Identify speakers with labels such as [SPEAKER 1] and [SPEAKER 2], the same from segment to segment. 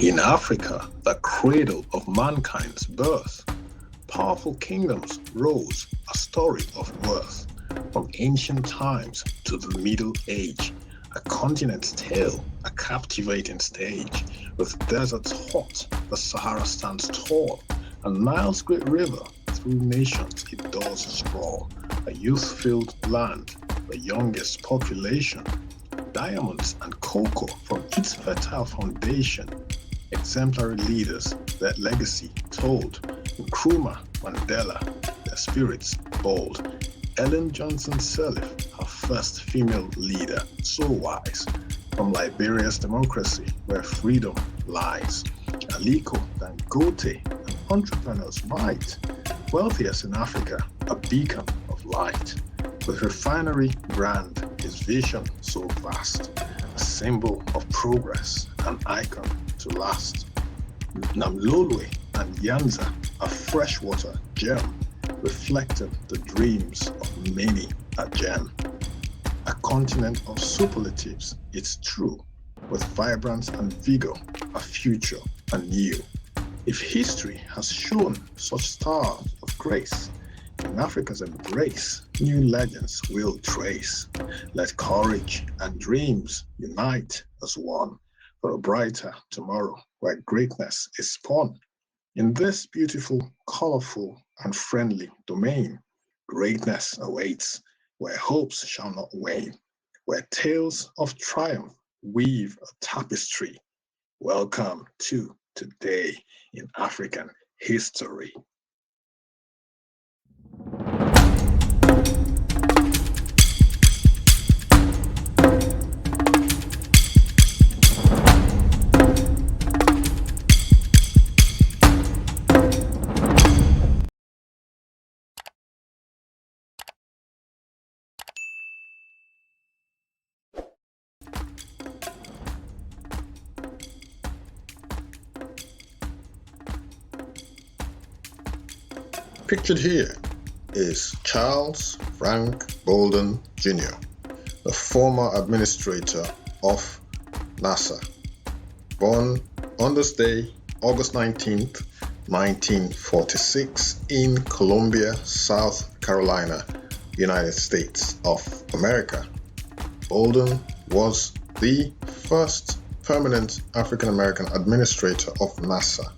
[SPEAKER 1] In Africa, the cradle of mankind's birth, powerful kingdoms rose, a story of worth. From ancient times to the Middle Age, a continent's tale, a captivating stage. With deserts hot, the Sahara stands tall, and Nile's great river through nations it does sprawl. A youth-filled land, the youngest population, diamonds and cocoa from its fertile foundation. Exemplary leaders, their legacy told. Nkrumah, Mandela, their spirits bold. Ellen Johnson Sirleaf, her first female leader, so wise. From Liberia's democracy, where freedom lies. Aliko Dangote, an entrepreneur's might. Wealthiest in Africa, a beacon of light. With refinery brand, his vision so vast. A symbol of progress, an icon to last. Namlolwe and Nyanza, a freshwater gem, reflected the dreams of many a gem. A continent of superlatives, it's true, with vibrance and vigor, a future anew. If history has shown such stars of grace, in Africa's embrace, new legends will trace. Let courage and dreams unite as one for a brighter tomorrow where greatness is spun. In this beautiful, colorful, and friendly domain, greatness awaits where hopes shall not wane, where tales of triumph weave a tapestry. Welcome to Today in African History. Pictured here is Charles Frank Bolden Jr., the former administrator of NASA, born on this day, August 19th, 1946, in Columbia, South Carolina, United States of America. Bolden was the first permanent African American administrator of NASA,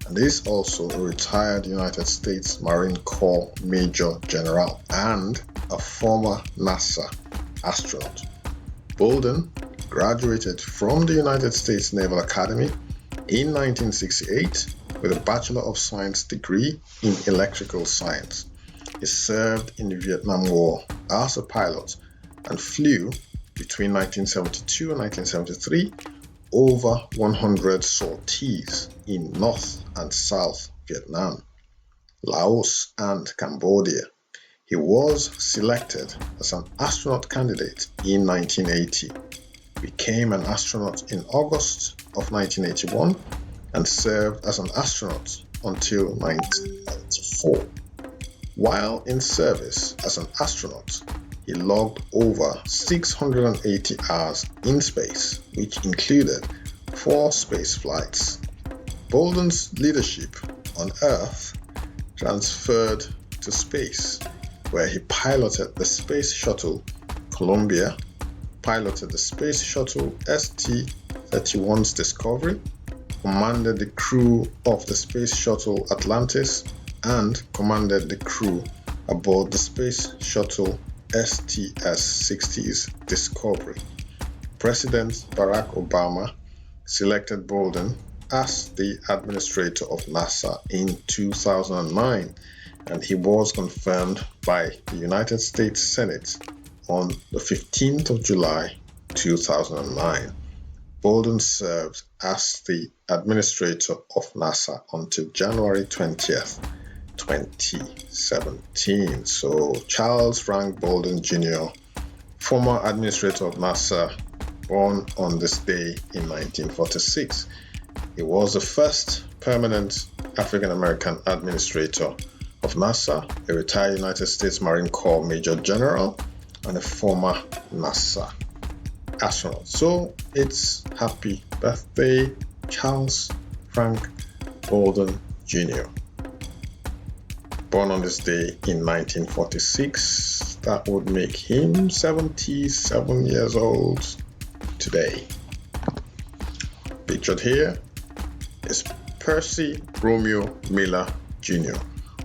[SPEAKER 1] and is also a retired United States Marine Corps Major General and a former NASA astronaut. Bolden graduated from the United States Naval Academy in 1968 with a Bachelor of Science degree in Electrical Science. He served in the Vietnam War as a pilot and flew between 1972 and 1973 over 100 sorties in North and South Vietnam, Laos, and Cambodia. He was selected as an astronaut candidate in 1980, became an astronaut in August of 1981, and served as an astronaut until 1994. While in service as an astronaut, he logged over 680 hours in space, which included 4 space flights. Bolden's leadership on Earth transferred to space, where he piloted the Space Shuttle Columbia, piloted the Space Shuttle ST-31's Discovery, commanded the crew of the Space Shuttle Atlantis, and commanded the crew aboard the Space Shuttle STS-60's Discovery. President Barack Obama selected Bolden as the administrator of NASA in 2009, and he was confirmed by the United States Senate on the 15th of July 2009. Bolden served as the administrator of NASA until January 20th, 2017. So Charles Frank Bolden Jr., former administrator of NASA, born on this day in 1946. He was the first permanent African American administrator of NASA, a retired United States Marine Corps Major General, and a former NASA astronaut. So it's happy birthday Charles Frank Bolden Jr. Born on this day in 1946, that would make him 77 years old today. Pictured here is Percy Romeo Miller Jr.,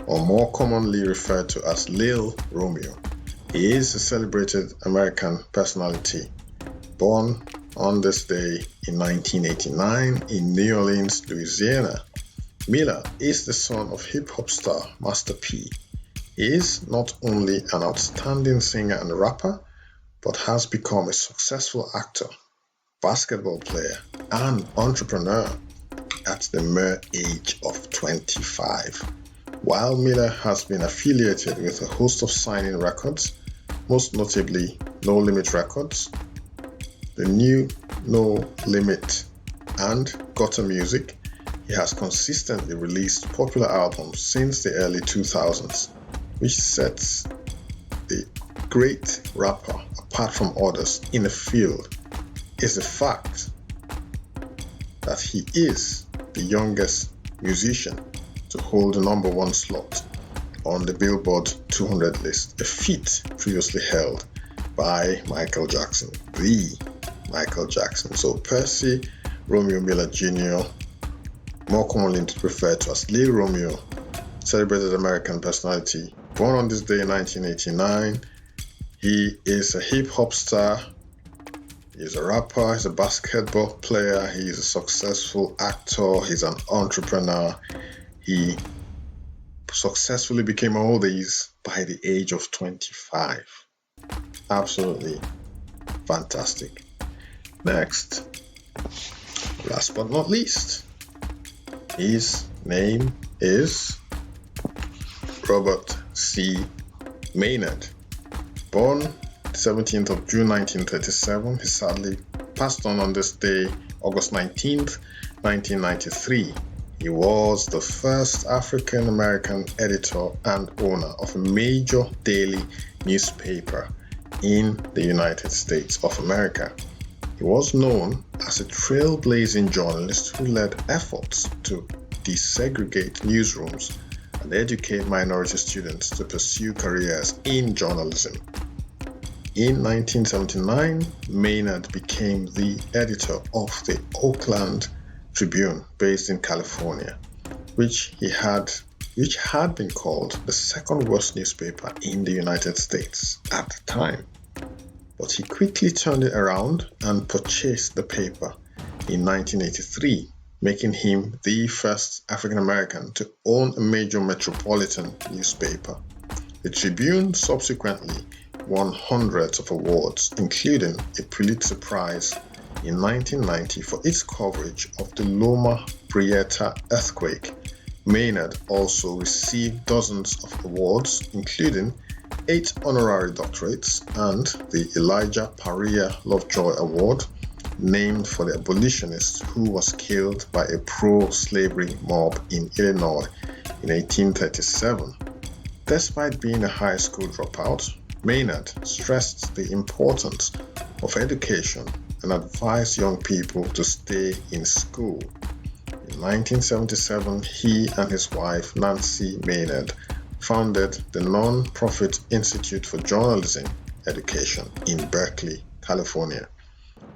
[SPEAKER 1] or more commonly referred to as Lil Romeo. He is a celebrated American personality, born on this day in 1989 in New Orleans, Louisiana. Miller is the son of hip-hop star Master P. He is not only an outstanding singer and rapper, but has become a successful actor, basketball player, and entrepreneur at the mere age of 25. While Miller has been affiliated with a host of signing records, most notably No Limit Records, the new No Limit, and Gutter Music, he has consistently released popular albums since the early 2000s, which sets the great rapper apart from others in the field is the fact that he is the youngest musician to hold the number one slot on the Billboard 200 list, a feat previously held by Michael Jackson, the Michael Jackson. So Percy Romeo Miller Jr., more commonly referred to as Lil Romeo, celebrated American personality, born on this day in 1989. He is a hip-hop star, he's a rapper, he's a basketball player, he's a successful actor, he's an entrepreneur. He successfully became all these by the age of 25. Absolutely fantastic. Next, last but not least, his name is Robert C. Maynard. Born 17th of June 1937, he sadly passed on this day, August 19th, 1993. He was the first African-American editor and owner of a major daily newspaper in the United States of America. He was known as a trailblazing journalist who led efforts to desegregate newsrooms and educate minority students to pursue careers in journalism. In 1979, Maynard became the editor of the Oakland Tribune, based in California, which had been called the second worst newspaper in the United States at the time. But he quickly turned it around and purchased the paper in 1983, making him the first African American to own a major metropolitan newspaper. The Tribune subsequently won hundreds of awards, including a Pulitzer Prize in 1990 for its coverage of the Loma Prieta earthquake. Maynard also received dozens of awards, including 8 honorary doctorates and the Elijah Paria Lovejoy Award, named for the abolitionist who was killed by a pro-slavery mob in Illinois in 1837. Despite being a high school dropout, Maynard stressed the importance of education and advised young people to stay in school. In 1977, he and his wife, Nancy Maynard, founded the non-profit Institute for Journalism Education in Berkeley, California,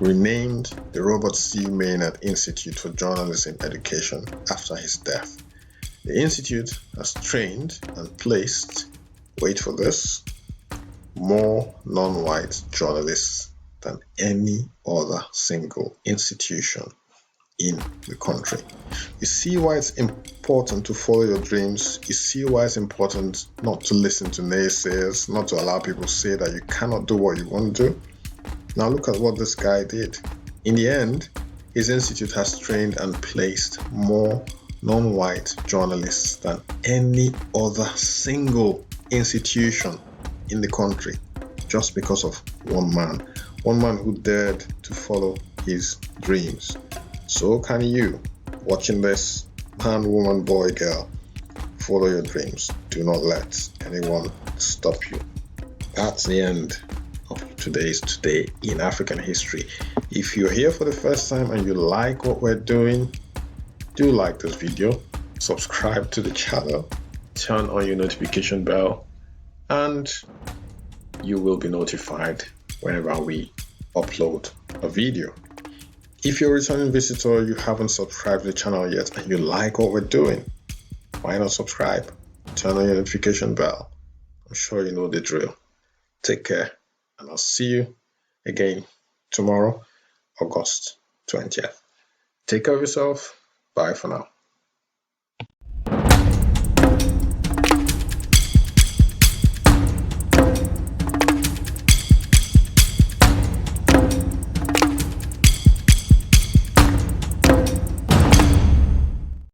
[SPEAKER 1] renamed the Robert C. Maynard Institute for Journalism Education after his death. The institute has trained and placed, wait for this, more non-white journalists than any other single institution in the country. You see why it's important to follow your dreams. You see why it's important not to listen to naysayers, not to allow people to say that you cannot do what you want to do. Now look at what this guy did. In the end, his institute has trained and placed more non-white journalists than any other single institution in the country, just because of one man who dared to follow his dreams. So can you, watching this, man, woman, boy, girl, follow your dreams. Do not let anyone stop you. That's the end of today's Today in African History. If you're here for the first time and you like what we're doing, do like this video, subscribe to the channel, turn on your notification bell, and you will be notified whenever we upload a video. If you're a returning visitor, you haven't subscribed to the channel yet and you like what we're doing, why not subscribe? Turn on your notification bell. I'm sure you know the drill. Take care, and I'll see you again tomorrow, August 20th. Take care of yourself. Bye for now.